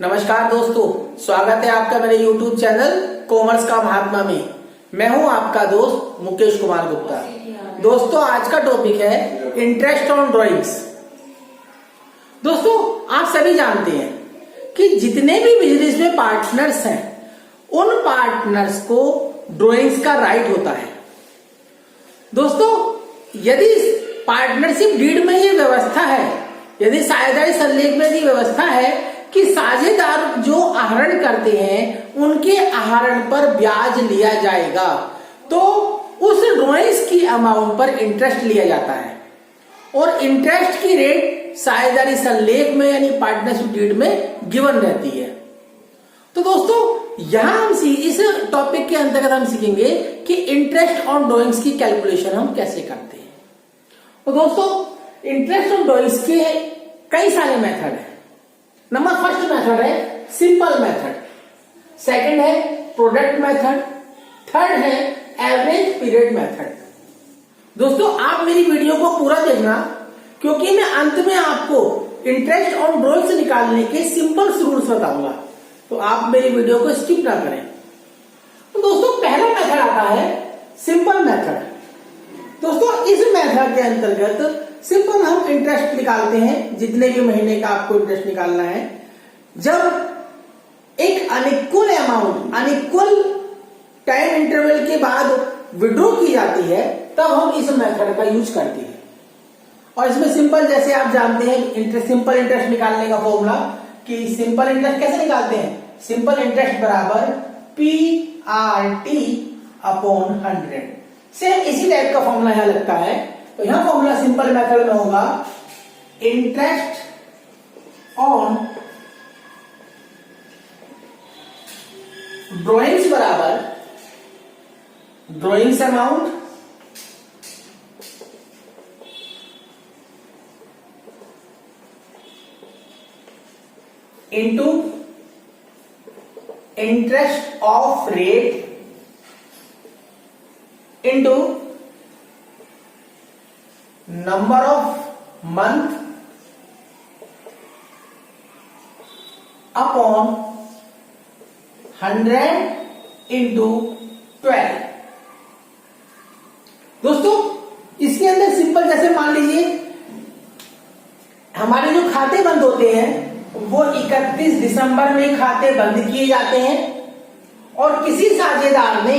नमस्कार दोस्तों, स्वागत है आपका मेरे YouTube चैनल कॉमर्स का महात्मा में। मैं हूं आपका दोस्त मुकेश कुमार गुप्ता। दोस्तों, आज का टॉपिक है इंटरेस्ट ऑन ड्राइंग्स। दोस्तों, आप सभी जानते हैं कि जितने भी बिजनेस में पार्टनर्स हैं, उन पार्टनर्स को ड्राइंग्स का राइट होता है। दोस्तों, यदि पार्टनरशिप डीड में ये व्यवस्था है, यदि साझेदारी संलेख में ये व्यवस्था है कि साझेदार जो आहरण करते हैं उनके आहरण पर ब्याज लिया जाएगा, तो उस ड्राइंग्स की अमाउंट पर इंटरेस्ट लिया जाता है और इंटरेस्ट की रेट साझेदारी संलेख में यानी पार्टनरशिप डीड में गिवन रहती है। तो दोस्तों, यहां हम इस टॉपिक के अंतर्गत हम सीखेंगे कि इंटरेस्ट ऑन ड्राइंग्स की कैलकुलेशन हम कैसे करते हैं। तो दोस्तों, इंटरेस्ट ऑन ड्राइंग्स के कई सारे मेथड हैं। नंबर फर्स्ट मेथड है सिंपल मेथड, सेकंड है प्रोडक्ट मेथड, थर्ड है एवरेज पीरियड मेथड। दोस्तों, आप मेरी वीडियो को पूरा देखना, क्योंकि मैं अंत में आपको इंटरेस्ट ऑन ड्राइंग्स निकालने के सिंपल रूल्स बताऊंगा, तो आप मेरी वीडियो को स्किप ना करें। तो दोस्तों, पहला मेथड आता है सिंपल मेथड। दोस्तों, इस मेथड के अंतर्गत सिंपल हम इंटरेस्ट निकालते हैं, जितने भी महीने का आपको इंटरेस्ट निकालना है। जब एक unequal amount unequal time interval के बाद विड्रॉ की जाती है, तब हम इस मेथड का यूज करते हैं। और इसमें सिंपल, जैसे आप जानते हैं, सिंपल इंटरेस्ट निकालने का फॉर्मूला कि सिंपल इंटरेस्ट कैसे निकालते हैं। सिंपल इंटरेस्ट बराबर PRT अपॉन 100। सेम इसी टाइप का फॉर्मूला यहां लगता है। तो यहां फॉर्मूला सिंपल मेथड में होगा इंटरेस्ट ऑन ड्राइंग्स बराबर drawings amount into interest of rate into number of month upon 100 into 12। दोस्तों, इसके अंदर सिंपल, जैसे मान लीजिए हमारे जो खाते बंद होते हैं वो 31 दिसंबर में खाते बंद किए जाते हैं, और किसी साझेदार ने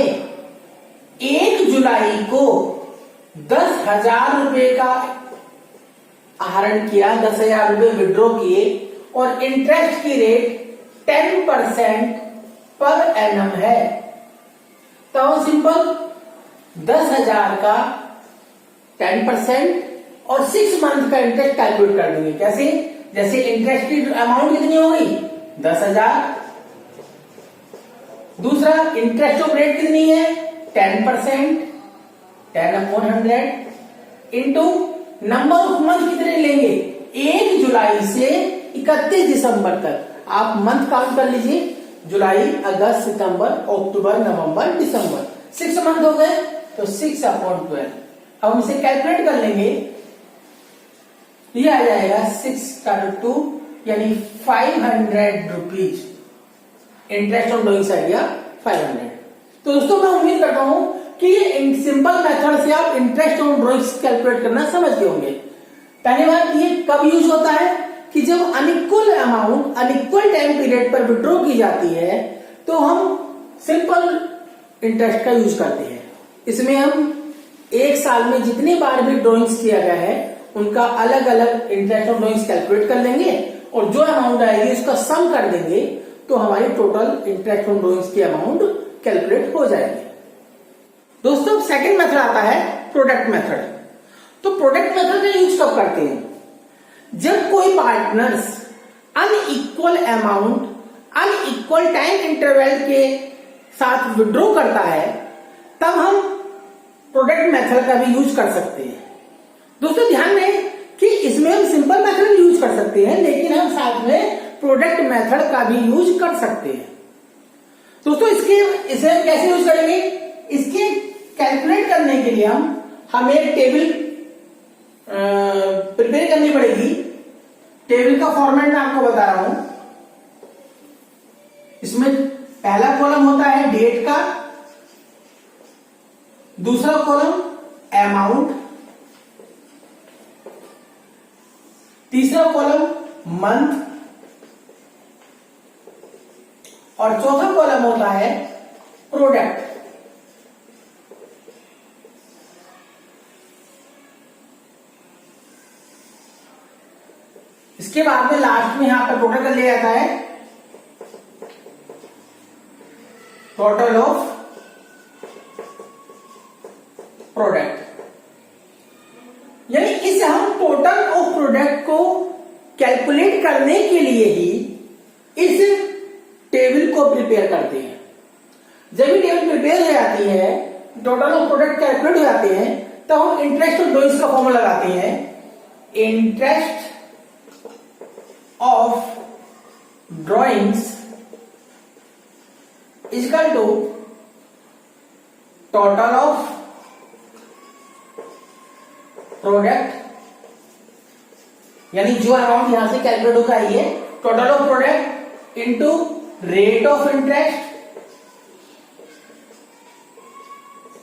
1 जुलाई को 10,000 रुपए का आहरण किया, 10,000 रुपए विड्रॉ किए, और इंटरेस्ट की रेट 10% पर एनम है। तो सिंपल 10,000 का 10% और 6 मंथ का इंटरेस्ट कैलकुलेट कर देंगे। कैसे? जैसे इंटरेस्ट की अमाउंट कितनी हो गई 10,000, दूसरा इंटरेस्ट ऑफ रेट कितनी है 10%, 10 upon 100 into number of month कितने लेंगे 1 जुलाई से 31 दिसंबर तक। आप मंथ काउंट कर लीजिए, जुलाई, अगस्त, सितंबर, अक्टूबर, नवंबर, दिसंबर, 6 मंथ हो गए, तो 6 अपॉन 12। अब हम इसे कैलकुलेट कर लेंगे, ये आ जाएगा 6 यानी 500 रुपीज। इंटरेस्ट ऑन ड्राइंग्स आ गया 500। तो दोस्तों, मैं उम्मीद करता हूं कि सिंपल मेथड से आप इंटरेस्ट ऑन ड्राइंग्स कैलकुलेट करना समझ गए होंगे। पहली बात, ये कब यूज होता है कि जब unequal amount unequal time period पर विड्रॉ की जाती है, तो हम सिंपल इंटरेस्ट का यूज करते हैं। इसमें हम एक साल में जितनी बार भी ड्राइंग्स किया गया है उनका अलग अलग इंटरेस्ट ऑन ड्राइंग्स कैलकुलेट कर लेंगे, और जो अमाउंट आएगी उसका सम कर देंगे, तो हमारी टोटल इंटरेस्ट ऑन ड्राइंग्स की अमाउंट कैलकुलेट हो जाएगी। दोस्तों, सेकंड मेथड आता है प्रोडक्ट मेथड। तो प्रोडक्ट मेथड का यूज कब करते हैं? जब कोई partners unequal amount unequal time interval के साथ विड्रॉ करता है, तब हम प्रोडक्ट मेथड का भी यूज कर सकते हैं। दोस्तों, ध्यान दें कि इसमें हम सिंपल मेथड यूज कर सकते हैं, लेकिन हम साथ में प्रोडक्ट मेथड का भी यूज कर सकते हैं। दोस्तों, इसे हम कैसे यूज करेंगे? इसके कैलकुलेट करने के लिए हमें एक टेबल प्रिपेयर करनी पड़ेगी। टेबल का फॉर्मेट मैं आपको बता रहा हूं। इसमें पहला कॉलम होता है डेट का, दूसरा कॉलम अमाउंट, तीसरा कॉलम मंथ और चौथा कॉलम होता है प्रोडक्ट। इसके बाद में लास्ट में यहां पर टोटल कर लिया जाता है, टोटल ऑफ प्रोडक्ट। यानी इस हम टोटल ऑफ प्रोडक्ट को कैलकुलेट करने के लिए ही इस टेबल को प्रिपेयर करते हैं। जब ये टेबल प्रिपेयर हो जाती है, टोटल ऑफ प्रोडक्ट कैलकुलेट हो जाते हैं, तो हम इंटरेस्ट ऑफ ड्रॉइंग्स का फॉर्मूला लगाते हैं, interest of drawings equal to total of product, यानी जो अमाउंट यहां से कैलकुलेट होगा ये total of product into rate of interest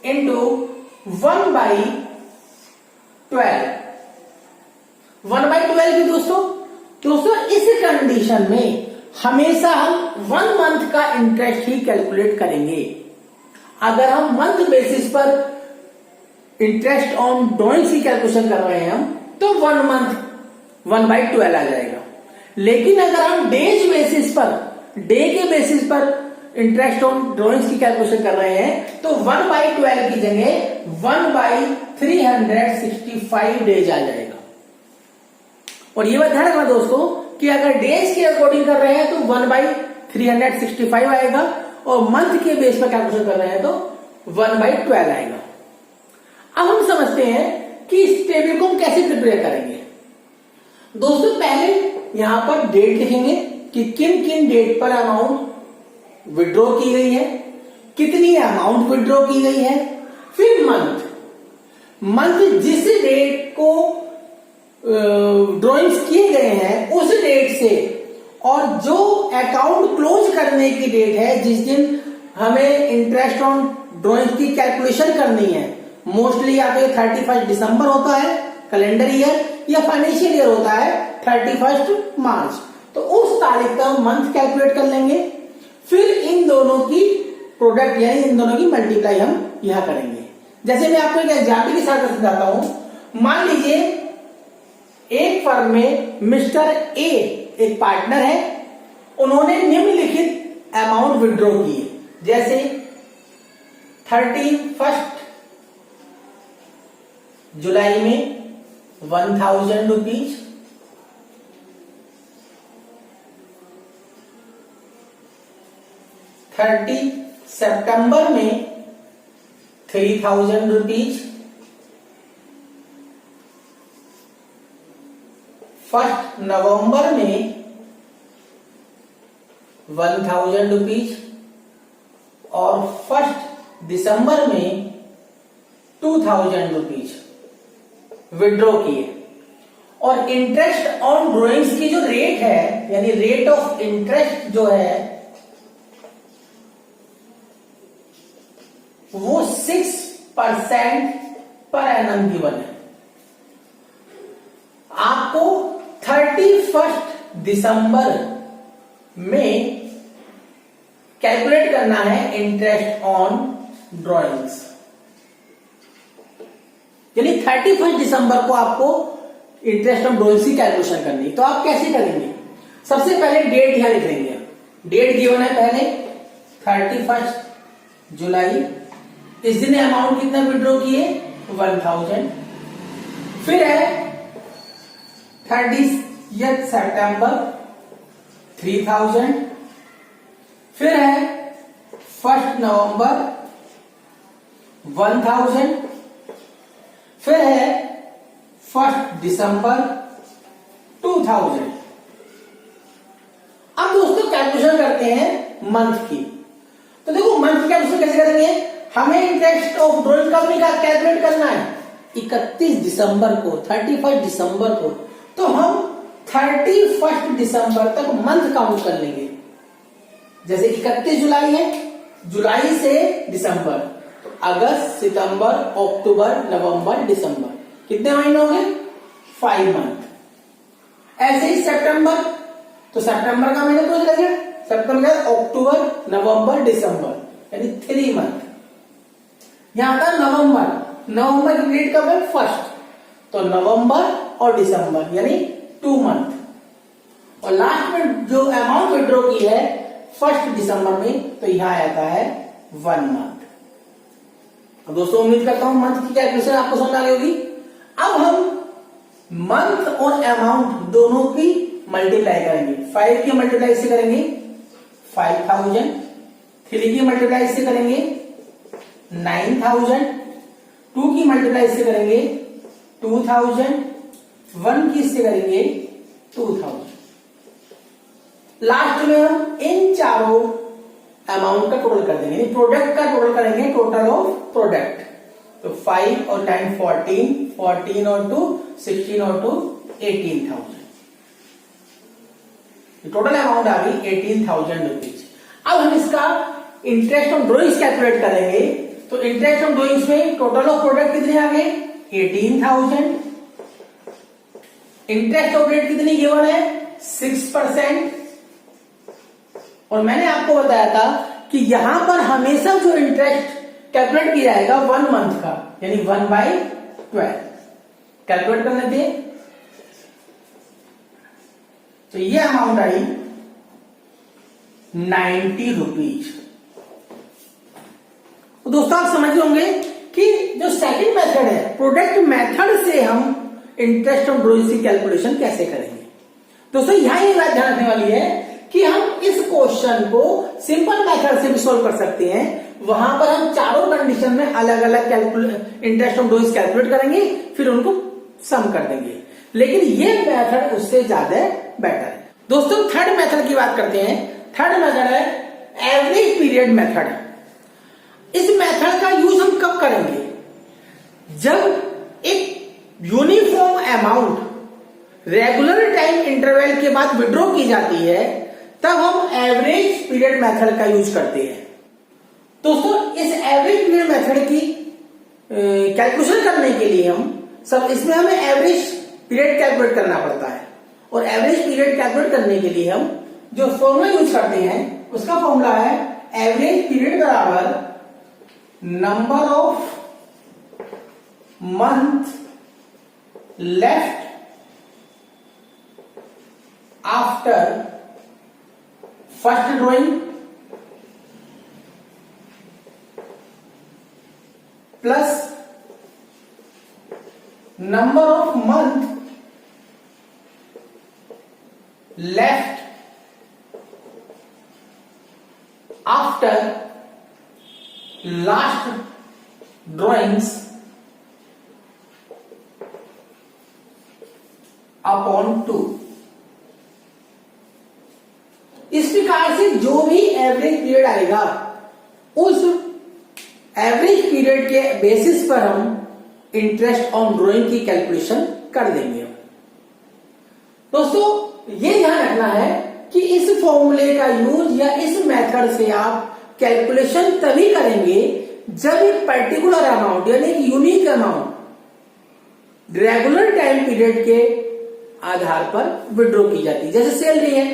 into 1/12। 1/12 की दोस्तों इस कंडीशन में हमेशा हम 1 मंथ का इंटरेस्ट ही कैलकुलेट करेंगे। अगर हम मंथ बेसिस पर इंटरेस्ट ऑन ड्रॉइंग्स की कैलकुलेशन कर रहे हैं हम, तो 1 मंथ 1/12 आ जाएगा। लेकिन अगर हम डेज बेसिस पर, डे के बेसिस पर इंटरेस्ट ऑन ड्रॉइंग्स की कैलकुलेशन कर रहे हैं, तो 1/12 की जगह 1/365 डेज आ जाएगा। और ये बात ध्यान रखना दोस्तों कि अगर डेज के अकॉर्डिंग कर रहे हैं तो 1/365 आएगा, और मंथ के बेस पर कैलकुलेशन कर रहे हैं तो 1/12 आएगा। अब हम समझते हैं कि इस टेबल को हम कैसे प्रिपेयर करेंगे। दोस्तों पहले यहां पर डेट लिखेंगे कि किन किन डेट पर अमाउंट विड्रॉ की गई है, कितनी अमाउंट विड्रॉ की गई है। फिर मंथ जिस डेट को ड्रॉइंग्स किए गए हैं उस डेट से, और जो अकाउंट क्लोज करने की डेट है जिस दिन हमें इंटरेस्ट ऑन ड्रॉइंग की कैलकुलेशन करनी है, मोस्टली या तो 31 दिसंबर होता है कैलेंडर ईयर, या फाइनेंशियल ईयर होता है 31 मार्च, तो उस तारीख का मंथ कैलकुलेट कर लेंगे। फिर इन दोनों की प्रोडक्ट यानी इन दोनों की मल्टीप्लाई हम यहां करेंगे। जैसे मैं आपको एक एग्जाम्पल के साथ समझाता हूं। मान लीजिए एक फर्म में मिस्टर ए एक पार्टनर है, उन्होंने निम्नलिखित अमाउंट विड्रॉ की, जैसे 31 जुलाई में 1000 रुपीज, 30 सितंबर में 3000 रुपीज, 1 नवंबर में 1000 रुपीज और 1 दिसंबर में 2000 रुपीज विड्रॉ किए। और इंटरेस्ट ऑन ड्रॉइंग्स की जो रेट है, यानी रेट ऑफ इंटरेस्ट जो है वो 6% पर एनम गिवन है। आपको 31 दिसंबर में कैलकुलेट करना है इंटरेस्ट ऑन ड्रॉइंग्स, यानी 31 दिसंबर को आपको इंटरेस्ट ऑन ड्रॉइंग्स की कैलकुलेशन करनी। तो आप कैसे करेंगे? सबसे पहले डेट यहां लिख देंगे। डेट गिवन है पहले 31 जुलाई, इस दिन अमाउंट कितना विड्रॉ किए 1000। फिर है 30 सितंबर 3000। फिर है 1 नवंबर 1000। फिर है 1 दिसंबर 2000। अब दोस्तों कैलकुलेशन करते हैं मंथ की। तो देखो मंथ की कैलकुलेशन कैसे करेंगे? हमें इंटरेस्ट ऑफ ड्रॉइंग कब कैलकुलेट करना है 31 दिसंबर को, 31 दिसंबर को। तो हम 31 दिसंबर तक मंथ काउंट कर लेंगे। जैसे 31 जुलाई है, जुलाई से दिसंबर, अगस्त, सितंबर, अक्टूबर, नवंबर, दिसंबर, कितने महीने हो गए? 5 मंथ। ऐसे ही सितंबर, तो सितंबर का महीना तो लगेगा, सितंबर, अक्टूबर, नवंबर, दिसंबर, यानी 3 मंथ। यहां था नवंबर, नवंबर की डेट कब है? 1, तो नवंबर और दिसंबर यानी 2 मंथ। और लास्ट में जो अमाउंट विड्रॉ की है 1 दिसंबर में, तो यहां आता है 1 मंथ। अब दोस्तों उम्मीद करता हूं मंथ की कैलकुलेशन आपको समझ आ गई होगी। अब हम मंथ और अमाउंट दोनों की मल्टीप्लाई करेंगे। 5 की मल्टीप्लाई से करेंगे 5000, 3 की मल्टीप्लाई से करेंगे 9000, 2 की मल्टीप्लाई से करेंगे 2000, 1 की से करेंगे 2000। लास्ट में हम इन चारों अमाउंट का टोटल कर देंगे, प्रोडक्ट का टोटल करेंगे, टोटल ऑफ प्रोडक्ट। तो 5 और 10 14, 14 और 2 16 और 2 18,000। टोटल अमाउंट आ गई 18,000 रुपीज। अब हम इसका इंटरेस्ट ऑन ड्रॉइंग्स कैलकुलेट करेंगे। तो इंटरेस्ट ऑन ड्रॉइंग्स में टोटल ऑफ प्रोडक्ट कितने आ गए? 18,000। इंटरेस्ट ऑफ रेट कितनी गिवन है? 6%। और मैंने आपको बताया था कि यहां पर हमेशा जो इंटरेस्ट कैलकुलेट किया जाएगा 1 मंथ का, यानी 1/12 कैलकुलेट करने थे। तो ये अमाउंट आई 90 रुपीज। तो दोस्तों आप समझ होंगे कि जो सेकंड मेथड है, प्रोडक्ट मेथड से हम इंटरेस्ट ऑन ड्रॉइंग्स की कैलकुलेशन कैसे करेंगे। दोस्तों यहां ये बात ध्यान रखने वाली है कि हम इस क्वेश्चन को सिंपल मेथड से भी सॉल्व कर सकते हैं। वहां पर हम चारों कंडीशन में अलग अलग इंटरेस्ट ऑन ड्रॉइंग्स कैलकुलेट करेंगे, फिर उनको सम कर देंगे। लेकिन ये मेथड उससे ज्यादा बेटर है। दोस्तों थर्ड मेथड की बात करते हैं। थर्ड मेथड है एवरेज पीरियड मेथड। इस मेथड का यूज हम कब करेंगे? जब एक uniform amount regular time interval के बाद विड्रॉ की जाती है, तब हम एवरेज पीरियड मेथड का यूज करते हैं। दोस्तों इस एवरेज पीरियड मेथड की कैलकुलेशन करने के लिए इसमें हमें एवरेज पीरियड कैलकुलेट करना पड़ता है। और एवरेज पीरियड कैलकुलेट करने के लिए हम जो फॉर्मूला यूज करते हैं, उसका फॉर्मूला है एवरेज पीरियड बराबर number of month left after first drawing plus number of month left after last drawings upon 2। इस प्रकार से जो भी एवरेज पीरियड आएगा, उस एवरेज पीरियड के बेसिस पर हम इंटरेस्ट ऑन ड्रॉइंग की कैलकुलेशन कर देंगे। दोस्तों ये ध्यान रखना है कि इस फॉर्मूले का यूज या इस मेथड से आप कैलकुलेशन तभी करेंगे जब एक पर्टिकुलर अमाउंट यानी एक unique amount regular time period के आधार पर विड्रॉ की जाती है। जैसे सैलरी है,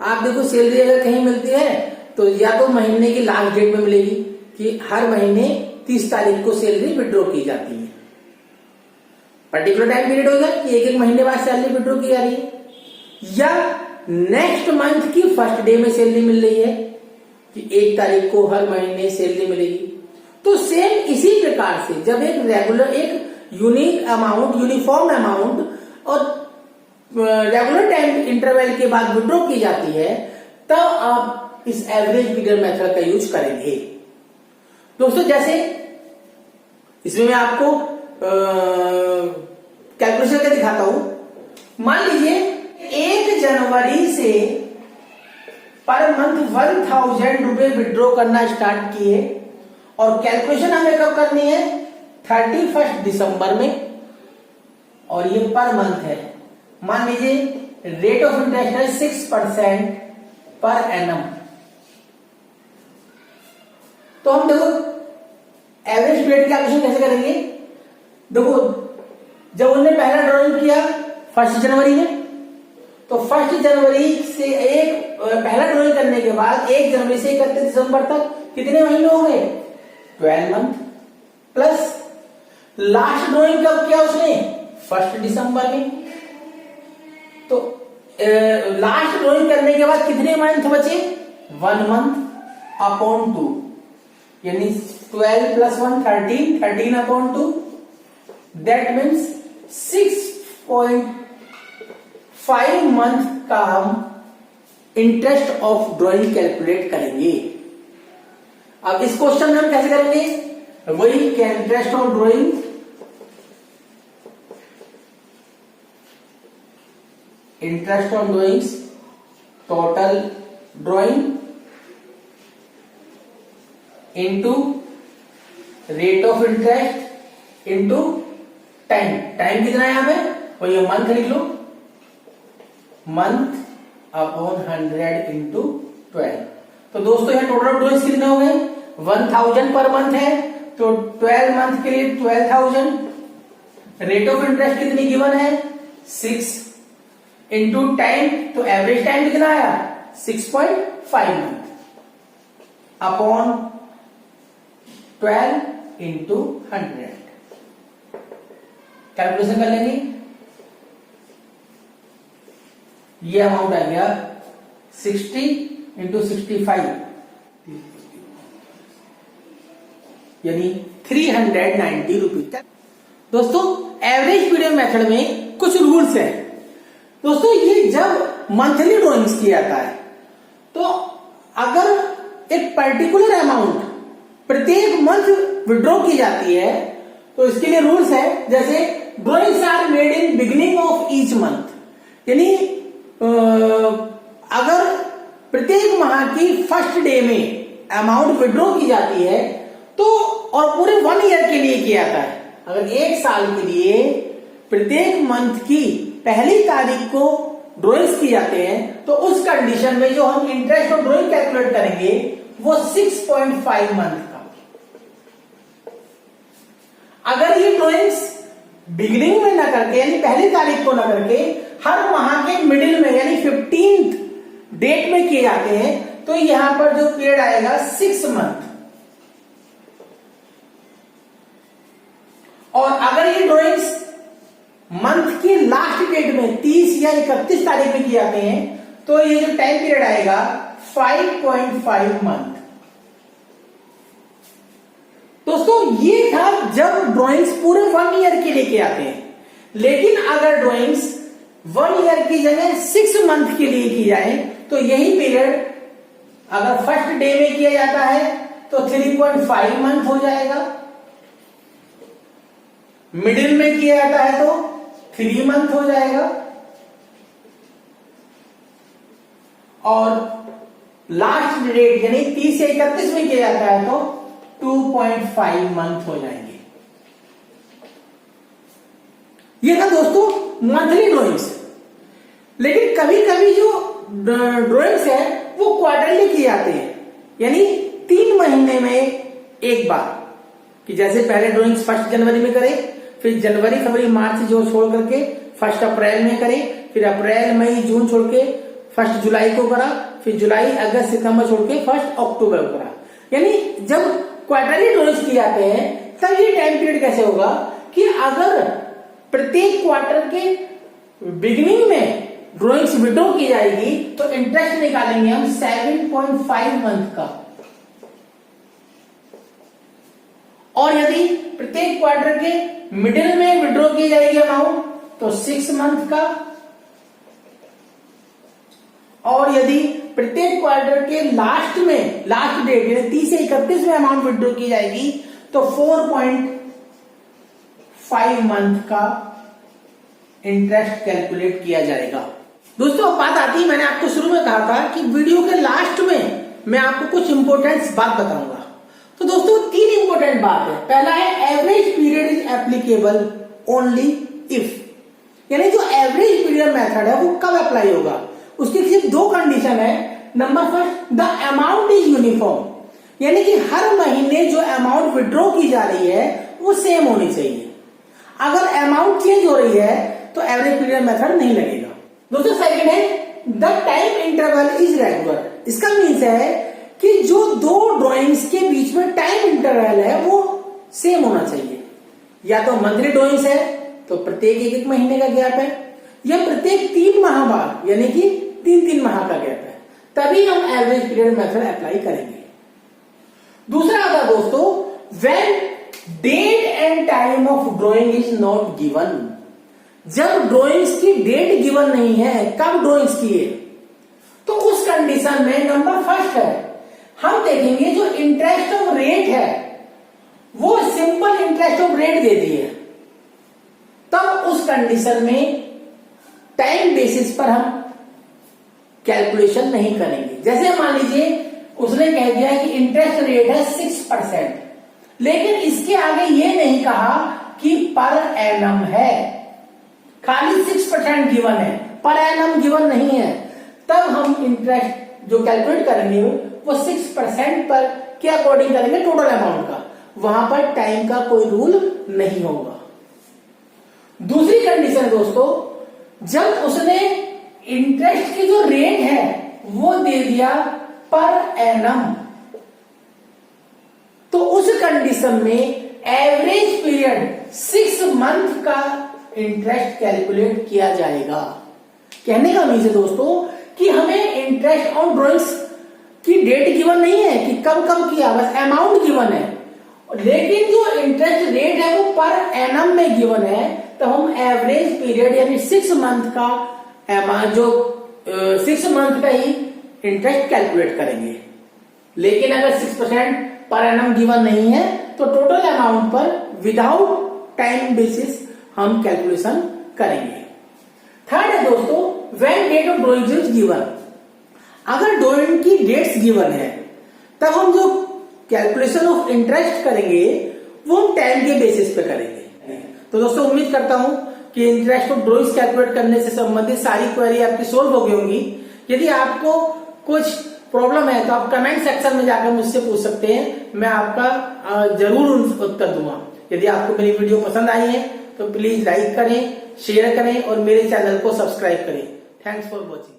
आप देखो सैलरी अगर कहीं मिलती है तो या तो महीने की लास्ट डेट में मिलेगी कि हर महीने 30 तारीख को सैलरी विड्रॉ की जाती है। पर्टिकुलर टाइम पीरियड होगा कि एक एक महीने बाद सैलरी विड्रॉ की जा रही है, या नेक्स्ट मंथ की फर्स्ट डे में सैलरी मिल रही है कि 1 तारीख को हर महीने सैलरी मिलेगी। तो सेम इसी प्रकार से जब एक रेगुलर, एक यूनिक अमाउंट, यूनिफॉर्म अमाउंट और रेगुलर टाइम इंटरवल के बाद विड्रॉ की जाती है, तब आप इस एवरेज पीरियड मेथड का यूज करेंगे। दोस्तों जैसे इसमें मैं आपको कैलकुलेशन का दिखाता हूं। मान लीजिए 1 जनवरी से पर मंथ 1000 रुपए विड्रॉ करना स्टार्ट किए, और कैलकुलेशन हमें कब करनी है? 31 दिसंबर में, और ये पर मंथ है। मान लीजिए रेट ऑफ इंटरेस्ट है 6% पर एनम, तो हम देखो एवरेज पीरियड कैलकुलेशन कैसे करेंगे। देखो जब उन्होंने पहला ड्राइंग किया 1 जनवरी में, तो 1 जनवरी से एक पहला ड्राइंग करने के बाद 1 जनवरी से 31 दिसंबर तक कितने महीने हो गए, 12 मंथ। प्लस लास्ट ड्राइंग कब किया उसने, 1 दिसंबर में। तो लास्ट ड्राइंग करने के बाद कितने मंथ बचे, 1 मंथ अपॉन 2, यानी 12 + 1 13, 13 अपॉन 2, दैट मीन्स 6.5 मंथ का हम इंटरेस्ट ऑफ ड्राइंग कैलकुलेट करेंगे। अब इस क्वेश्चन में हम कैसे करेंगे, वही interest of drawing, interest on drawings, total drawing into rate of interest into time. Time कितना है यहां पे, वही मंथ लिख लो, मंथ अपॉन 100 इंटू 12। तो दोस्तों यहां टोटल ड्राइंग्स कितने हो गए, 1000 पर मंथ है, तो 12 मंथ के लिए 12,000। रेट ऑफ इंटरेस्ट कितनी गिवन है, 6 इंटू टाइम, तो एवरेज टाइम कितना आया, 6.5 मंथ अपॉन 12 इंटू 100। कैलकुलेशन कर लेंगे, ये अमाउंट आ गया 60 इंटू 65, यानी 390 रुपीज। दोस्तों एवरेज पीरियड मेथड में कुछ रूल्स हैं। दोस्तों ये जब मंथली ड्राइंग्स किया जाता है, तो अगर एक पर्टिकुलर अमाउंट प्रत्येक मंथ विड्रॉ की जाती है, तो इसके लिए रूल्स है, जैसे drawings are made in beginning of each month, यानी अगर प्रत्येक माह की फर्स्ट डे में अमाउंट विड्रॉ की जाती है, तो और पूरे 1 ईयर के लिए किया जाता है। अगर 1 साल के लिए प्रत्येक मंथ की पहली तारीख को ड्राइंग्स की जाते हैं, तो उस कंडीशन में जो हम इंटरेस्ट ऑफ ड्राइंग कैलकुलेट करेंगे वो 6.5 मंथ का। अगर ये ड्राइंग्स बिगिनिंग में ना करके, यानी पहली तारीख को ना करके, हर माह के मिडिल में यानी 15th डेट में किए जाते हैं, तो यहां पर जो पीरियड आएगा 6 मंथ। और अगर ये ड्राइंग्स मंथ की लास्ट डेट में 30 या 31 तारीख में किए जाते हैं, तो ये जो टाइम पीरियड आएगा 5.5 मंथ। दोस्तों ये था जब ड्राइंग्स पूरे 1 ईयर के लिए किए जाते हैं। लेकिन अगर ड्राइंग्स 1 ईयर की जगह 6 मंथ के लिए की जाए, तो यही पीरियड अगर फर्स्ट डे में किया जाता है तो 3.5 मंथ हो जाएगा, मिडिल में किया जाता है तो 3 मंथ हो जाएगा, और लास्ट डेट यानी 30 से 31 में किया जाता है तो 2.5 मंथ हो जाएंगे। ये था दोस्तों मंथली ड्राइंग्स। लेकिन कभी कभी जो ड्राइंग्स है वो क्वार्टरली किए जाते हैं, यानी 3 महीने में एक बार, कि जैसे पहले ड्राइंग्स 1 जनवरी में करें, फिर जनवरी फरवरी मार्च जो छोड़ करके 1 अप्रैल में करें, फिर अप्रैल मई जून छोड़ के 1 जुलाई को करा, फिर जुलाई अगस्त सितंबर छोड़ के 1 अक्टूबर को करा। यानी जब क्वार्टरली ड्राइंग्स किए जाते हैं, तब ये टाइम पीरियड कैसे होगा कि अगर प्रत्येक क्वार्टर के बिगिनिंग में ड्राइंग्स विड्रॉ की जाएगी, तो इंटरेस्ट निकालेंगे हम 7.5 मंथ का, और यदि प्रत्येक क्वार्टर के मिडिल में विड्रॉ की जाएगी अमाउंट तो 6 मंथ का, और यदि प्रत्येक क्वार्टर के लास्ट में, लास्ट डेट यानी 30 से 31 में अमाउंट विड्रॉ की जाएगी तो 4.5 मंथ का इंटरेस्ट कैलकुलेट किया जाएगा। दोस्तों अब बात आती है, मैंने आपको शुरू में कहा था कि वीडियो के लास्ट में मैं आपको कुछ इंपॉर्टेंट बात बताऊंगा। तो दोस्तों 3 इंपॉर्टेंट बात है। पहला है average period is applicable only if, यानी जो एवरेज पीरियड मेथड है वो कब अप्लाई होगा, उसकी सिर्फ 2 कंडीशन है। Number first, the amount is uniform, यानी कि हर महीने जो अमाउंट विड्रॉ की जा रही है वो सेम होनी चाहिए। अगर अमाउंट चेंज हो रही है तो एवरेज पीरियड मेथड नहीं लगेगा। दोस्तों सेकंड है the time interval is regular. इसका मीन्स है कि जो दो ड्राइंग्स के बीच में टाइम इंटरवल है वो सेम होना चाहिए। या तो मंथली ड्राइंग्स है तो प्रत्येक एक एक महीने का गैप है, या प्रत्येक 3 माह बाद यानी कि 3-3 माह का गैप है, तभी हम एवरेज पीरियड मेथड अप्लाई करेंगे। दूसरा आता दोस्तों when date and time of drawing is not given. जब ड्राइंग्स की डेट गिवन नहीं है, कब ड्राइंग्स किए, तो उस कंडीशन में नंबर फर्स्ट है हम देखेंगे जो इंटरेस्ट ऑफ रेट है वो सिंपल इंटरेस्ट ऑफ रेट दे दी है, तब उस कंडीशन में टाइम बेसिस पर हम कैलकुलेशन नहीं करेंगे। जैसे मान लीजिए उसने कह दिया कि इंटरेस्ट रेट है 6%, लेकिन इसके आगे ये नहीं कहा कि पर एनम है, खाली 6% गिवन है, पर एनम गिवन नहीं है, तब हम इंटरेस्ट जो कैलकुलेट करेंगे वो 6% पर के अकॉर्डिंग करेंगे टोटल अमाउंट का, वहां पर टाइम का कोई रूल नहीं होगा। दूसरी कंडीशन दोस्तों जब उसने इंटरेस्ट की जो रेट है वो दे दिया पर एनम, तो उस कंडीशन में एवरेज पीरियड 6 मंथ का इंटरेस्ट कैलकुलेट किया जाएगा। कहने का मीन्स है दोस्तों कि हमें इंटरेस्ट ऑन ड्राइंग्स की डेट गिवन नहीं है कि कब कब किया, बस अमाउंट गिवन है, लेकिन जो इंटरेस्ट रेट है वो पर एनम में गिवन है, तो हम एवरेज पीरियड यानी 6 मंथ का जो 6 मंथ का ही इंटरेस्ट कैलकुलेट करेंगे। लेकिन अगर 6% पर एनम गिवन नहीं है तो टोटल अमाउंट पर विदाउट टाइम बेसिस हम कैलकुलेशन करेंगे। थर्ड है दोस्तों when date of drawing is given. अगर ड्राइंग की डेट्स गिवन है तब हम जो कैलकुलेशन ऑफ इंटरेस्ट करेंगे वो हम टाइम के बेसिस पे करेंगे। तो दोस्तों उम्मीद करता हूं कि इंटरेस्ट ऑफ ड्राइंग्स कैलकुलेट करने से संबंधित सारी क्वेरी आपकी सोल्व हो गई होंगी। यदि आपको कुछ प्रॉब्लम है तो आप कमेंट सेक्शन में जाकर मुझसे पूछ सकते हैं, मैं आपका जरूर उत्तर दूंगा। यदि आपको मेरी वीडियो पसंद आई है तो प्लीज लाइक करें, शेयर करें और मेरे चैनल को सब्सक्राइब करें। Thanks for watching.